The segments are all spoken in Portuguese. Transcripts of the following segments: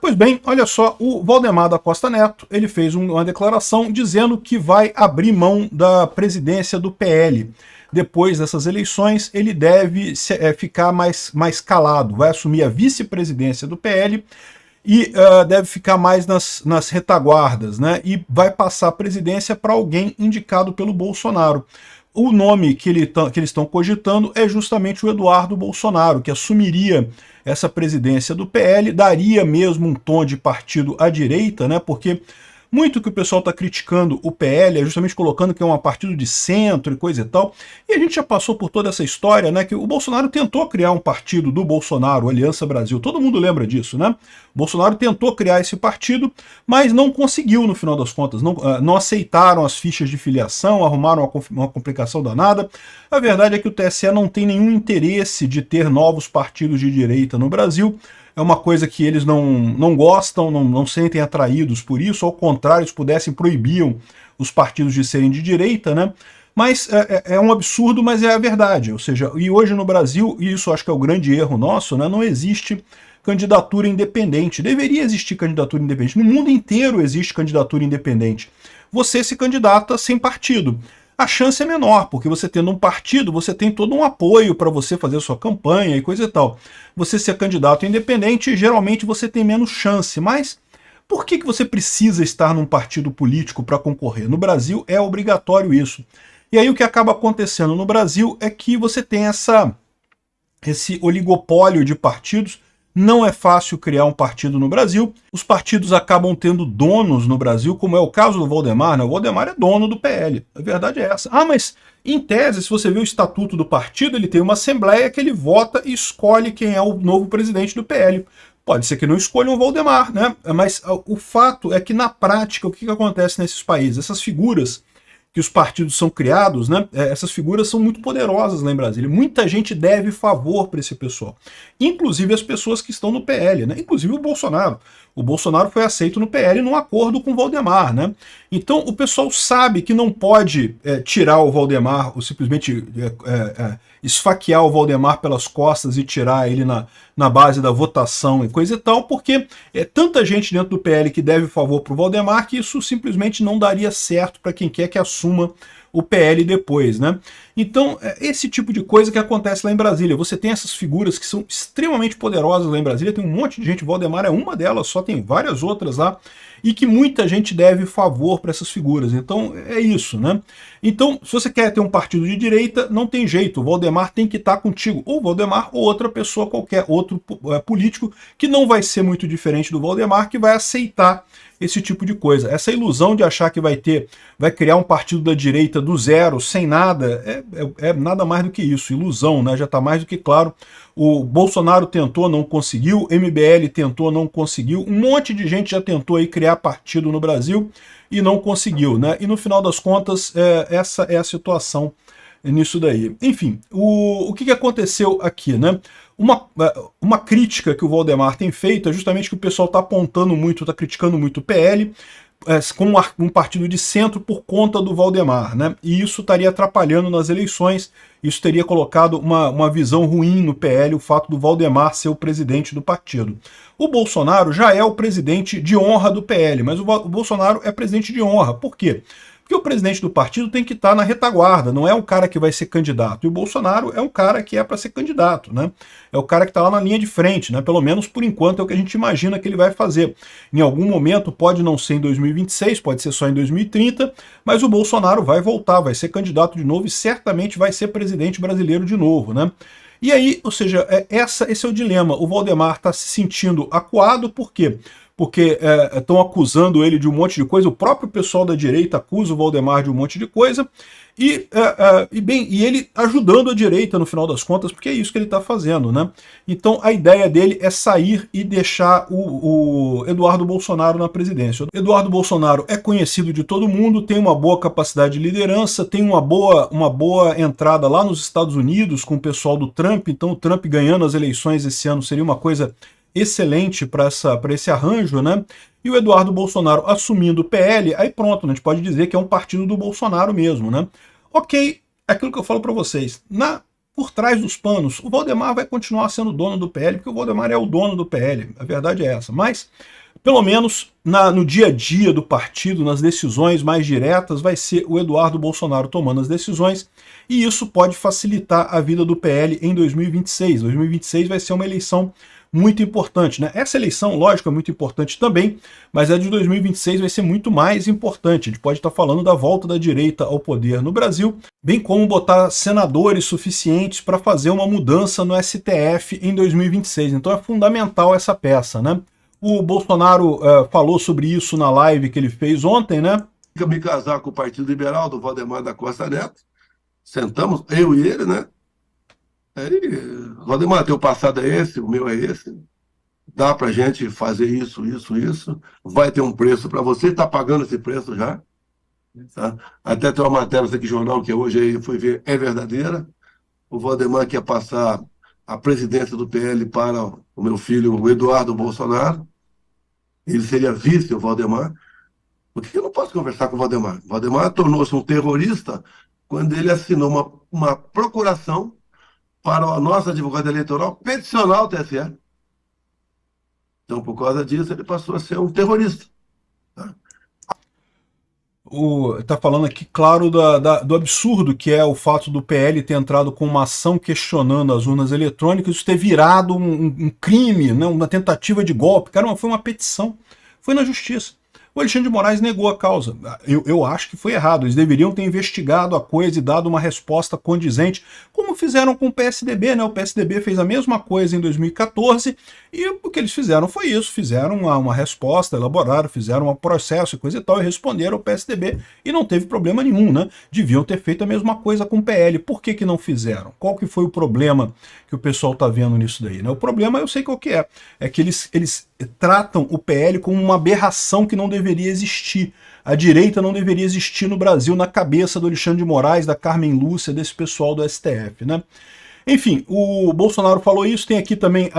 Pois bem, olha só, o Valdemar da Costa Neto, ele fez uma declaração dizendo que vai abrir mão da presidência do PL. Depois dessas eleições, ele deve ficar mais calado, vai assumir a vice-presidência do PL e deve ficar mais nas retaguardas, né? E vai passar a presidência para alguém indicado pelo Bolsonaro. O nome que eles estão cogitando é justamente o Eduardo Bolsonaro, que assumiria essa presidência do PL, daria mesmo um tom de partido à direita, né? Porque muito que o pessoal está criticando o PL é justamente colocando que é um partido de centro e coisa e tal. E a gente já passou por toda essa história, né? Que o Bolsonaro tentou criar um partido do Bolsonaro, Aliança Brasil. Todo mundo lembra disso, né? O Bolsonaro tentou criar esse partido, mas não conseguiu no final das contas. Não aceitaram as fichas de filiação, arrumaram uma complicação danada. A verdade é que o TSE não tem nenhum interesse de ter novos partidos de direita no Brasil. É uma coisa que eles não gostam, não sentem atraídos por isso, ao contrário, se pudessem, proibiam os partidos de serem de direita, né? Mas é um absurdo, mas é a verdade. Ou seja, e hoje no Brasil, e isso acho que é o grande erro nosso, né? Não existe candidatura independente. Deveria existir candidatura independente. No mundo inteiro existe candidatura independente. Você se candidata sem partido. A chance é menor, porque você tendo um partido, você tem todo um apoio para você fazer a sua campanha e coisa e tal. Você ser candidato independente, geralmente você tem menos chance, mas por que você precisa estar num partido político para concorrer? No Brasil é obrigatório isso. E aí o que acaba acontecendo no Brasil é que você tem esse oligopólio de partidos. Não é fácil criar um partido no Brasil. Os partidos acabam tendo donos no Brasil, como é o caso do Valdemar, né? O Valdemar é dono do PL. A verdade é essa. Ah, mas em tese, se você vê o estatuto do partido, ele tem uma assembleia que ele vota e escolhe quem é o novo presidente do PL. Pode ser que não escolham o Valdemar, né? Mas o fato é que na prática, o que acontece nesses países? Essas figuras que os partidos são criados, né? Essas figuras são muito poderosas lá em Brasília. Muita gente deve favor para esse pessoal. Inclusive as pessoas que estão no PL, né? Inclusive o Bolsonaro. O Bolsonaro foi aceito no PL num acordo com o Valdemar, né? Então o pessoal sabe que não pode tirar o Valdemar, ou simplesmente esfaquear o Valdemar pelas costas e tirar ele na base da votação e coisa e tal, porque é tanta gente dentro do PL que deve favor para o Valdemar que isso simplesmente não daria certo para quem quer que assuma o PL depois, né? Então, esse tipo de coisa que acontece lá em Brasília. Você tem essas figuras que são extremamente poderosas lá em Brasília, tem um monte de gente, o Valdemar é uma delas, só tem várias outras lá, e que muita gente deve favor para essas figuras. Então, é isso, né? Então, se você quer ter um partido de direita, não tem jeito, o Valdemar tem que estar contigo, ou o Valdemar ou outra pessoa qualquer, outro político, que não vai ser muito diferente do Valdemar, que vai aceitar esse tipo de coisa. Essa ilusão de achar que vai criar um partido da direita do zero, sem nada, é nada mais do que isso, ilusão, né? Já está mais do que claro. O Bolsonaro tentou, não conseguiu, MBL tentou, não conseguiu, um monte de gente já tentou aí criar partido no Brasil e não conseguiu, né? E no final das contas, essa é a situação nisso daí. Enfim, o que aconteceu aqui, né? Uma crítica que o Valdemar tem feito é justamente que o pessoal está apontando muito, está criticando muito o PL como um partido de centro por conta do Valdemar, né? E isso estaria atrapalhando nas eleições, isso teria colocado uma visão ruim no PL, o fato do Valdemar ser o presidente do partido. O Bolsonaro já é o presidente de honra do PL, mas o Bolsonaro é presidente de honra. Por quê? Porque o presidente do partido tem que estar na retaguarda, não é um cara que vai ser candidato. E o Bolsonaro é um cara que é para ser candidato, né? É o cara que está lá na linha de frente, né? Pelo menos por enquanto é o que a gente imagina que ele vai fazer. Em algum momento, pode não ser em 2026, pode ser só em 2030, mas o Bolsonaro vai voltar, vai ser candidato de novo e certamente vai ser presidente brasileiro de novo, né? E aí, ou seja, esse é o dilema. O Valdemar está se sentindo acuado, por quê? Porque estão acusando ele de um monte de coisa, o próprio pessoal da direita acusa o Valdemar de um monte de coisa, e ele ajudando a direita no final das contas, porque é isso que ele está fazendo, né? Então a ideia dele é sair e deixar o Eduardo Bolsonaro na presidência. O Eduardo Bolsonaro é conhecido de todo mundo, tem uma boa capacidade de liderança, tem uma boa entrada lá nos Estados Unidos com o pessoal do Trump, então o Trump ganhando as eleições esse ano seria uma coisa excelente para esse arranjo, né? E o Eduardo Bolsonaro assumindo o PL, aí pronto, né? A gente pode dizer que é um partido do Bolsonaro mesmo, né? Ok, é aquilo que eu falo para vocês. por trás dos panos, o Valdemar vai continuar sendo dono do PL, porque o Valdemar é o dono do PL, a verdade é essa. Mas, pelo menos no dia a dia do partido, nas decisões mais diretas, vai ser o Eduardo Bolsonaro tomando as decisões, e isso pode facilitar a vida do PL em 2026. 2026 vai ser uma eleição muito importante, né? Essa eleição, lógico, é muito importante também, mas a de 2026 vai ser muito mais importante. A gente pode estar falando da volta da direita ao poder no Brasil, bem como botar senadores suficientes para fazer uma mudança no STF em 2026. Então é fundamental essa peça, né? O Bolsonaro falou sobre isso na live que ele fez ontem, né? Me casar com o Partido Liberal do Valdemar da Costa Neto, sentamos, eu e ele, né? Aí, Valdemar, teu passado é esse, o meu é esse. Dá pra gente fazer isso, isso. Vai ter um preço para você, está pagando esse preço já. Tá? Até tem uma matéria aqui, jornal, que hoje aí fui ver, é verdadeira. O Valdemar quer passar a presidência do PL para o meu filho, o Eduardo Bolsonaro. Ele seria vice, o Valdemar. Por que eu não posso conversar com o Valdemar? O Valdemar tornou-se um terrorista quando ele assinou uma procuração para a nossa advogada eleitoral peticionar o TSE. Então, por causa disso, ele passou a ser um terrorista. Tá? Tá falando aqui, claro, do absurdo que é o fato do PL ter entrado com uma ação questionando as urnas eletrônicas, isso ter virado um crime, né, uma tentativa de golpe. Cara, foi uma petição, foi na justiça. O Alexandre de Moraes negou a causa. Eu acho que foi errado. Eles deveriam ter investigado a coisa e dado uma resposta condizente, como fizeram com o PSDB, né? O PSDB fez a mesma coisa em 2014 e o que eles fizeram foi isso. Fizeram uma resposta, elaboraram, fizeram um processo e coisa e tal, e responderam ao PSDB e não teve problema nenhum, né? Deviam ter feito a mesma coisa com o PL. Por que não fizeram? Qual que foi o problema que o pessoal tá vendo nisso daí, né? O problema eu sei qual que é. É que eles tratam o PL como uma aberração que não deveria existir. A direita não deveria existir no Brasil na cabeça do Alexandre de Moraes, da Carmen Lúcia, desse pessoal do STF, né? Enfim, o Bolsonaro falou isso, tem aqui também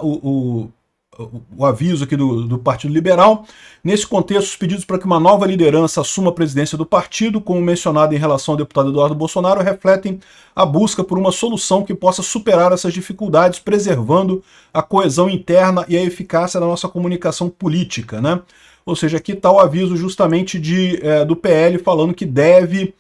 o aviso aqui do Partido Liberal. Nesse contexto, os pedidos para que uma nova liderança assuma a presidência do partido, como mencionado em relação ao deputado Eduardo Bolsonaro, refletem a busca por uma solução que possa superar essas dificuldades, preservando a coesão interna e a eficácia da nossa comunicação política, né? Ou seja, aqui está o aviso justamente do PL falando que deve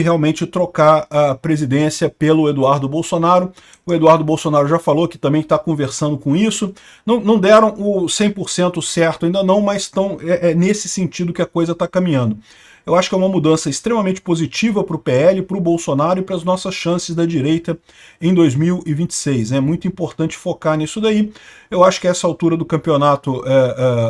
realmente trocar a presidência pelo Eduardo Bolsonaro. O Eduardo Bolsonaro já falou que também está conversando com isso. Não deram o 100% certo ainda não, mas estão nesse sentido que a coisa está caminhando. Eu acho que é uma mudança extremamente positiva para o PL, para o Bolsonaro e para as nossas chances da direita em 2026. É muito importante focar nisso daí. Eu acho que a essa altura do campeonato,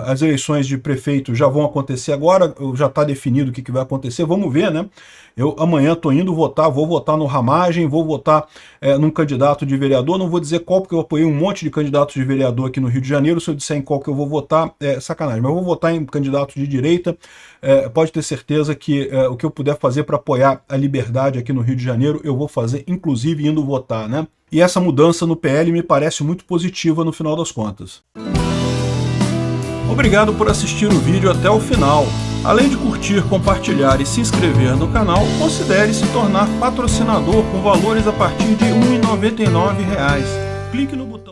as eleições de prefeito já vão acontecer agora, já está definido o que vai acontecer, vamos ver, né? Eu amanhã estou indo votar, vou votar no Ramagem, vou votar num candidato de vereador, não vou dizer qual, porque eu apoiei um monte de candidatos de vereador aqui no Rio de Janeiro. Se eu disser em qual que eu vou votar, é sacanagem, mas eu vou votar em candidato de direita. Pode ter certeza que o que eu puder fazer para apoiar a liberdade aqui no Rio de Janeiro, eu vou fazer, inclusive indo votar, né? E essa mudança no PL me parece muito positiva no final das contas. Obrigado por assistir o vídeo até o final. Além de curtir, compartilhar e se inscrever no canal, considere se tornar patrocinador com valores a partir de R$ 1,99. Clique no botão